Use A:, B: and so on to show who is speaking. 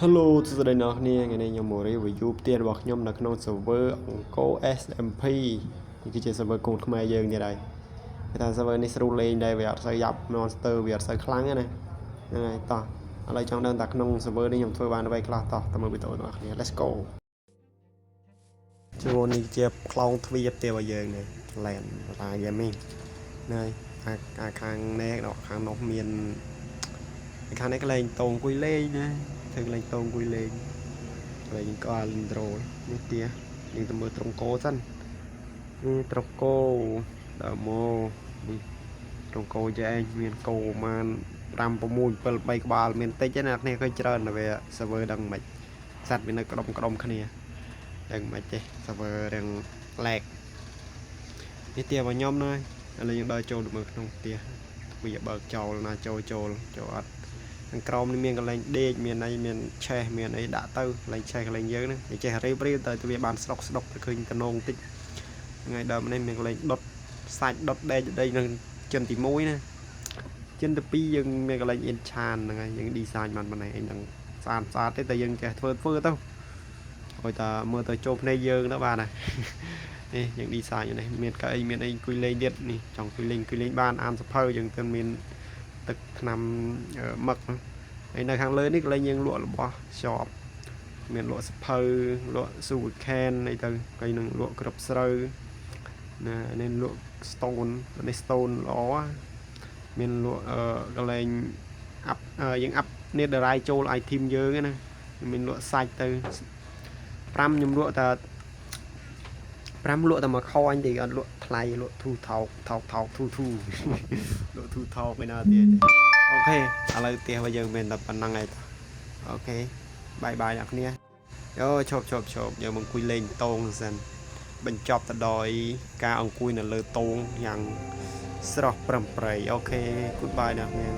A: Hello សួស្តីអ្នកនរគ្នាថ្ងៃនេះខ្ញុំមក review ផ្ទះរបស់ខ្ញុំនៅក្នុង server Onco SMP នេះគឺជា server កូនខ្មែរយើងទៀតហើយគេថា server នេះស្រួលលេងដែរវាអត់សូវយ៉ាប់ monster វាអត់សូវខ្លាំងទេណាហ្នឹងហើយតោះឥឡូវចង់ដឹងថាក្នុង server នេះខ្ញុំធ្វើបានអ្វីខ្លះតោះតាមមើលវីដេអូរបស់អ្នកគ្នា Let's go ជួននេះជាខ្លងទ្វារផ្ទះរបស់យើងនេះ LAN តា gaming ហ្នឹងហើយខាងនេះខាងនោះមានខាងនេះកន្លែងតងអង្គុយលេងណាធ្វើកន្លែងតងអង្គុយលេងហើយយើងក៏លីនដ្រូនេះផ្ទះយើងទៅមើលត្រង់កោសិននេះត្រង់កោដល់មកនេះត្រង់កោចែងមានគោប្រហែល5 6 7 3ក្បាលមានតិចទេណាគ្នាឃើញច្រើនតែវា server ដឹងមិនសัตว์វានៅក្តុំគ្នាដឹងមិនទេ server រៀង lag នេះផ្ទះរបស់ខ្ញុំណាឥឡូវយើងដើរចូលទៅមើលក្នុងផ្ទះវាបើកចោលណាចូលអត់ខាងក្រោមនេះមានកន្លែងដេកមានអីមានឆេះមានអីដាក់ទៅកន្លែងឆេះកន្លែងយើងហ្នឹងចេះរៀបទៅវាបានស្រុកទៅឃើញតំណងតិចថ្ងៃដើមនេះមានកន្លែងដុតសាច់ដុតដេកដីនឹងចិនទី1ណាចិនទី2យើងមានកន្លែងអ៊ីនឆានហ្នឹងហើយយើង design បានប៉ុណ្ណេះឯងហ្នឹងស្អាតទេតែយើងចេះធ្វើទៅឲ្យតែមើលទៅចូលភ្នែកយើងទៅបានណានេះយើង design នេះមានកៅអីមានអីអង្គុយលេងទៀតនេះចង់អង្គុយលេងបានអានសភៅយើងទៅមានទឹកថ្នាំមឹកហើយនៅខាងលើនេះកន្លែងយើងលក់របស់ shop មានលក់សភៅលក់ស៊ូវិខែនអីទៅហើយនឹងលក់ក្របស្រូវណានេះលក់ stone នេះ stone ល្អមានលក់កន្លែងអាប់យើងអាប់នេះដរ៉ៃចូល item យើងណាមានលក់សាច់ទៅ5ខ្ញុំលក់តែ5លក់តែមកខអញទេអត់លក់ថ្លៃលក់ធូថោកធូលក់ធូថោកឯណាទៀតអូខេឥឡូវផ្ទះរបស់យើងមានតែប៉ុណ្្នឹងឯងអូខេបាយអ្នកគ្នាយោឈប់យើងមកអង្គុយលេងតងសិនបញ្ចប់ទៅដោយការអង្គុយនៅលើតងយ៉ាងស្រស់ប្រំប្រៃអូខេ goodbye អ្នកគ្នា